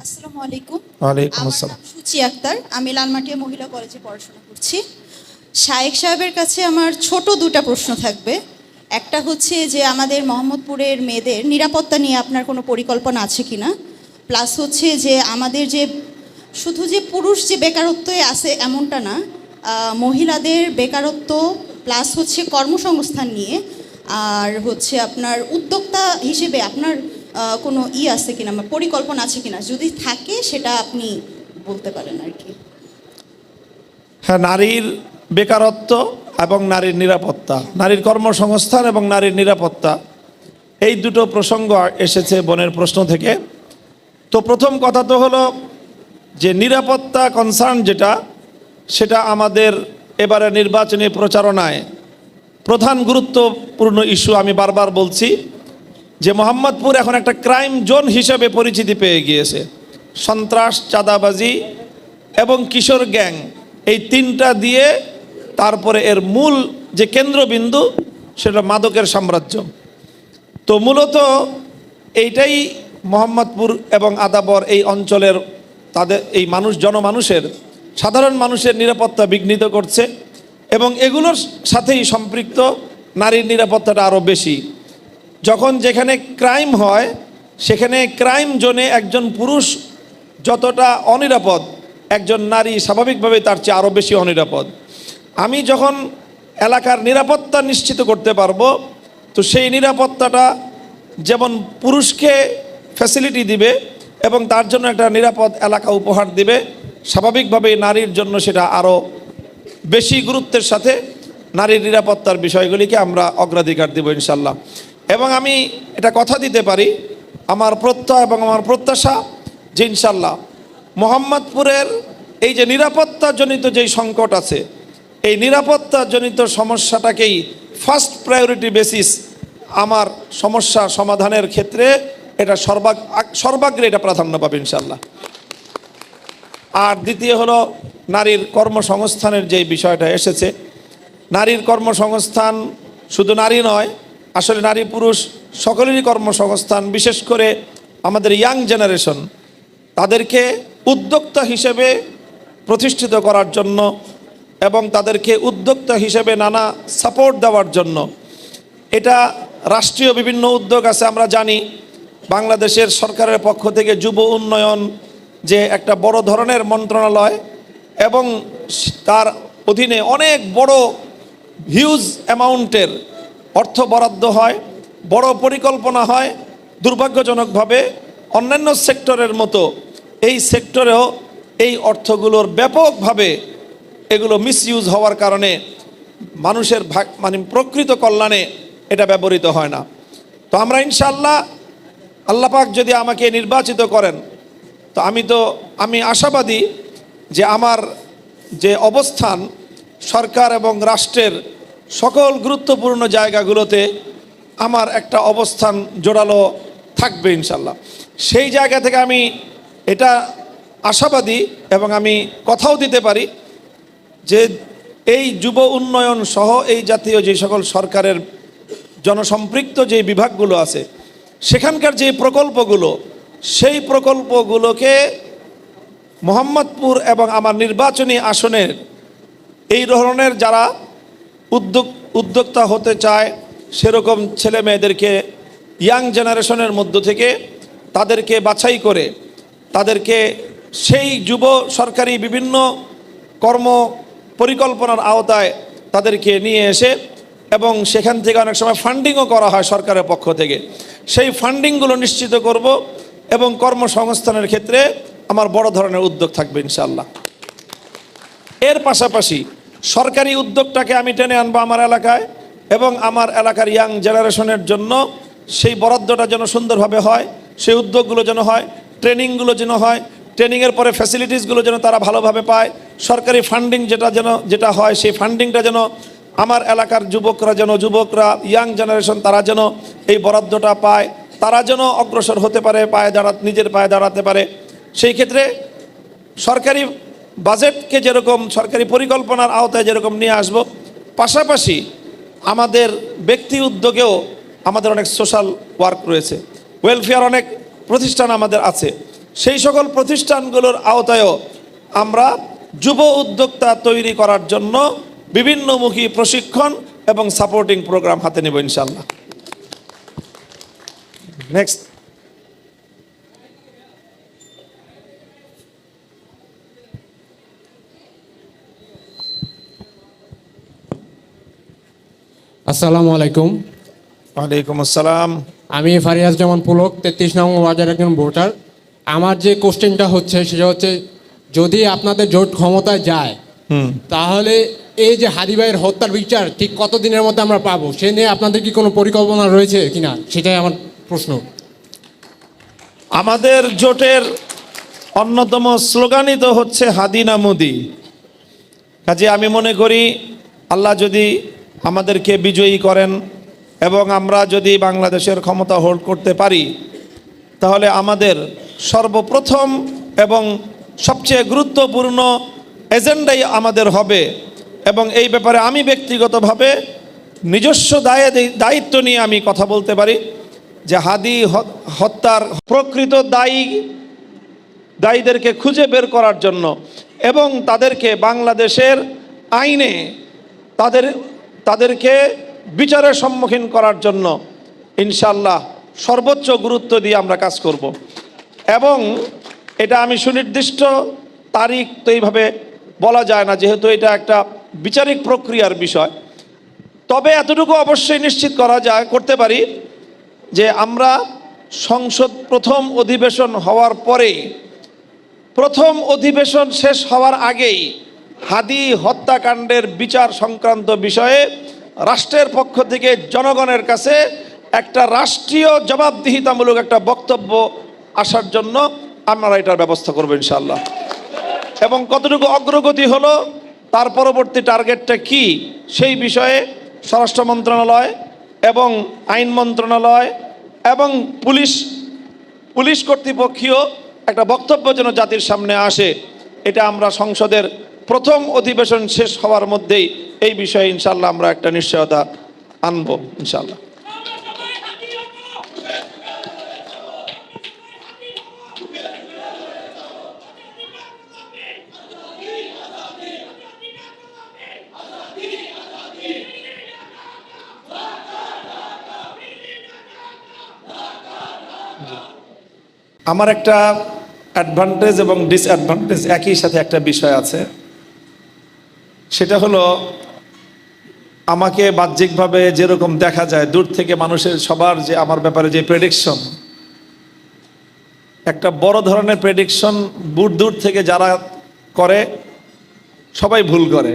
আসসালামু আলাইকুম। ওয়ালাইকুম আমার আসসালাম। নাম সুচি আক্তার। আমি লালমাটিয়া মহিলা কলেজে পড়াশোনা করছি। শায়েখ সাহেবের কাছে আমার ছোট দুটা প্রশ্ন থাকবে। একটা হচ্ছে যে আমাদের মোহাম্মদপুরের মেয়েদের নিরাপত্তা নিয়ে আপনার কোনো পরিকল্পনা আছে কিনা, প্লাস হচ্ছে যে আমাদের যে শুধু যে পুরুষ যে বেকারত্বে আছে এমনটা না, মহিলাদের বেকারত্ব প্লাস হচ্ছে কর্মসংস্থান নিয়ে, আর হচ্ছে আপনার উদ্যোক্তা হিসেবে আপনার কোনো আছে কিনা বা পরিকল্পনা আছে কিনা, যদি থাকে সেটা আপনি বলতে পারেন আর কি। হ্যাঁ, নারীর বেকারত্ব এবং নারীর নিরাপত্তা, নারীর কর্মসংস্থান এবং নারীর নিরাপত্তা, এই দুটো প্রসঙ্গ এসেছে বোনের প্রশ্ন থেকে। তো প্রথম কথা তো হলো যে নিরাপত্তা কনসার্ন সেটা আমাদের এবারে নির্বাচনী প্রচারণায় প্রধান গুরুত্বপূর্ণ ইস্যু। আমি বারবার বলছি যে মোহাম্মদপুর এখন একটা ক্রাইম জোন হিসেবে পরিচিতি পেয়ে গিয়েছে। সন্ত্রাস, চাঁদাবাজি এবং কিশোর গ্যাং, এই তিনটা দিয়ে তারপরে এর মূল যে কেন্দ্রবিন্দু সেটা মাদকের সাম্রাজ্য। তো মূলত এইটাই মোহাম্মদপুর এবং আদাবর এই অঞ্চলের তাদের এই জনমানুষের সাধারণ মানুষের নিরাপত্তা বিঘ্নিত করছে এবং এগুলোর সাথেই সম্পৃক্ত নারীর নিরাপত্তাটা আরও বেশি। যখন যেখানে ক্রাইম হয় সেখানে ক্রাইম জোনে একজন পুরুষ যতটা অনিরাপদ, একজন নারী স্বাভাবিকভাবে তার চেয়ে আরও বেশি অনিরাপদ। আমি যখন এলাকার নিরাপত্তা নিশ্চিত করতে পারবো, তো সেই নিরাপত্তাটা যেমন পুরুষকে ফ্যাসিলিটি দিবে এবং তার জন্য একটা নিরাপদ এলাকা উপহার দিবে, স্বাভাবিকভাবেই নারীর জন্য সেটা আরও বেশি গুরুত্বের সাথে নারীর নিরাপত্তার বিষয়গুলিকে আমরা অগ্রাধিকার দেব ইনশাল্লাহ। এবং আমি এটা কথা দিতে পারি, আমার প্রত্যয় এবং আমার প্রত্যাশা যে ইনশাল্লাহ মোহাম্মদপুরের এই যে নিরাপত্তাজনিত যেই সংকট আছে, এই নিরাপত্তাজনিত সমস্যাটাকেই ফার্স্ট প্রায়োরিটি বেসিস আমার সমস্যা সমাধানের ক্ষেত্রে এটা সর্বাগ্রে এটা প্রাধান্য পাবে ইনশাল্লাহ। আর দ্বিতীয় হলো নারীর কর্মসংস্থানের যেই বিষয়টা এসেছে। নারীর কর্মসংস্থান শুধু নারী নয়, আসলে নারী পুরুষ সকলেরই কর্মসংস্থান, বিশেষ করে আমাদের ইয়াং জেনারেশন, তাদেরকে উদ্যোক্তা হিসেবে প্রতিষ্ঠিত করার জন্য এবং তাদেরকে উদ্যোক্তা হিসেবে নানা সাপোর্ট দেওয়ার জন্য এটা রাষ্ট্রীয় বিভিন্ন উদ্যোগ আছে। আমরা জানি বাংলাদেশের সরকারের পক্ষ থেকে যুব উন্নয়ন যে একটা বড় ধরনের মন্ত্রণালয় এবং তার অধীনে অনেক বড় হিউজ অ্যামাউন্টের অর্থ বরাদ্দ হয়, বড় পরিকল্পনা হয়। দুর্ভাগ্যজনকভাবে অন্যান্য সেক্টরের মতো এই সেক্টরেও এই অর্থগুলোর ব্যাপকভাবে এগুলো মিসইউজ হওয়ার কারণে মানুষের প্রকৃত কল্যাণে এটা ব্যবহৃত হয় না। তো আমরা ইনশাআল্লাহ, আল্লাহ পাক যদি আমাকে নির্বাচিত করেন, তো আমি আশাবাদী যে আমার যে অবস্থান সরকার এবং রাষ্ট্রের সকল গুরুত্বপূর্ণ জায়গাগুলোতে আমার একটা অবস্থান জোরালো থাকবে ইনশাল্লাহ। সেই জায়গা থেকে আমি এটা আশাবাদী এবং আমি কথাও দিতে পারি যে এই যুব উন্নয়ন সহ এই জাতীয় যে সকল সরকারের জনসম্পৃক্ত যে বিভাগগুলো আছে, সেখানকার যে প্রকল্পগুলো, সেই প্রকল্পগুলোকে মোহাম্মদপুর এবং আমার নির্বাচনী আসনের এই ধরনের যারা উদ্যোক্তা হতে চায় সেরকম ছেলে মেয়েদেরকে ইয়াং জেনারেশনের মধ্য থেকে তাদেরকে বাছাই করে তাদেরকে সেই যুব সরকারি বিভিন্ন কর্ম পরিকল্পনার আওতায় তাদেরকে নিয়ে এসে এবং সেখান থেকে অনেক সময় ফান্ডিংও করা হয় সরকারের পক্ষ থেকে, সেই ফান্ডিংগুলো নিশ্চিত করব এবং কর্মসংস্থানের ক্ষেত্রে আমার বড় ধরনের উদ্যোগ থাকবে ইনশাআল্লাহ। এর পাশাপাশি সরকারি উদ্যোগটাকে আমি টেনে আনবো আমার এলাকায় এবং আমার এলাকার ইয়াং জেনারেশনের জন্য সেই বরাদ্দটা যেন সুন্দরভাবে হয়, সেই উদ্যোগগুলো যেন হয়, ট্রেনিংগুলো যেন হয়, ট্রেনিংয়ের পরে ফ্যাসিলিটিসগুলো যেন তারা ভালোভাবে পায়, সরকারি ফান্ডিং যেটা হয় সেই ফান্ডিংটা যেন আমার এলাকার যুবকরা ইয়াং জেনারেশন তারা যেন এই বরাদ্দটা পায়, তারা যেন অগ্রসর হতে পারে, নিজের পায়ে দাঁড়াতে পারে। সেই ক্ষেত্রে সরকারি বাজেটকে যেরকম সরকারি পরিকল্পনার আওতায় যেরকম নিয়ে আসব, পাশাপাশি আমাদের ব্যক্তি উদ্যোগেও আমাদের অনেক সোশ্যাল ওয়ার্ক রয়েছে, ওয়েলফেয়ার অনেক প্রতিষ্ঠান আমাদের আছে। সেই সকল প্রতিষ্ঠানগুলোর আওতায়ও আমরা যুব উদ্যোক্তা তৈরি করার জন্য বিভিন্নমুখী প্রশিক্ষণ এবং সাপোর্টিং প্রোগ্রাম হাতে নেব ইনশাআল্লাহ। নেক্সট। আসসালামু আলাইকুম। ওয়ালাইকুম আসসালাম। আমি ফারিয়াজ জামান পুলক, 33 নং ওয়ার্ডের একজন ভোটার। আমার যে কোশ্চেনটা হচ্ছে সেটা হচ্ছে, যদি আপনাদের জোট ক্ষমতায় যায় তাহলে এই যে হাদি ভাইয়ের হত্যার বিচার ঠিক কতদিনের মধ্যে আমরা পাবো, সে নিয়ে আপনাদের কি কোনো পরিকল্পনা রয়েছে কিনা, সেটাই আমার প্রশ্ন। আমাদের জোটের অন্যতম স্লোগানই তো হচ্ছে হাদি না মোদি। কাজে আমি মনে করি আল্লাহ যদি আমাদেরকে বিজয়ী করেন এবং আমরা যদি বাংলাদেশের ক্ষমতা হোল্ড করতে পারি, তাহলে আমাদের সর্বপ্রথম এবং সবচেয়ে গুরুত্বপূর্ণ এজেন্ডাই আমাদের হবে। এবং এই ব্যাপারে আমি ব্যক্তিগতভাবে নিজস্ব দায়িত্ব নিয়ে আমি কথা বলতে পারি যে হাদি হত্যার প্রকৃত দায়ীদেরকে খুঁজে বের করার জন্য এবং তাদেরকে বাংলাদেশের আইনে তাদেরকে বিচারের সম্মুখীন করার জন্য ইনশাআল্লাহ সর্বোচ্চ গুরুত্ব দিয়ে আমরা কাজ করব। এবং এটা আমি সুনির্দিষ্ট তারিখ তো এইভাবে বলা যায় না, যেহেতু এটা একটা বিচারিক প্রক্রিয়ার বিষয়। তবে এতটুকু অবশ্যই নিশ্চিত করতে পারি যে আমরা সংসদ প্রথম অধিবেশন হওয়ার পরে, প্রথম অধিবেশন শেষ হওয়ার আগেই হাদি হত্যাকাণ্ডের বিচার সংক্রান্ত বিষয়ে রাষ্ট্রের পক্ষ থেকে জনগণের কাছে একটা রাষ্ট্রীয় জবাবদিহিতামূলক একটা বক্তব্য আসার জন্য আমরা এটার ব্যবস্থা করব ইনশাআল্লাহ। এবং কতটুকু অগ্রগতি হলো, তার পরবর্তী টার্গেটটা কি, সেই বিষয়ে স্বরাষ্ট্র মন্ত্রণালয় এবং আইন মন্ত্রণালয় এবং পুলিশ কর্তৃপক্ষীয় একটা বক্তব্য যেন জাতির সামনে আসে, এটা আমরা সংসদের প্রথম অধিবেশন শেষ হওয়ার মধ্যেই এই বিষয়ে ইনশাআল্লাহ আমরা একটা নিশ্চয়তা আনব ইনশাআল্লাহ। আমার একটা অ্যাডভান্টেজ এবং ডিসঅ্যাডভান্টেজ একই সাথে একটা বিষয় আছে, সেটা হলো আমাকে বাহ্যিকভাবে যেরকম দেখা যায়, দূর থেকে মানুষের সবার যে আমার ব্যাপারে যে প্রেডিকশন, একটা বড় ধরনের প্রেডিকশন দূর থেকে যারা করে সবাই ভুল করে।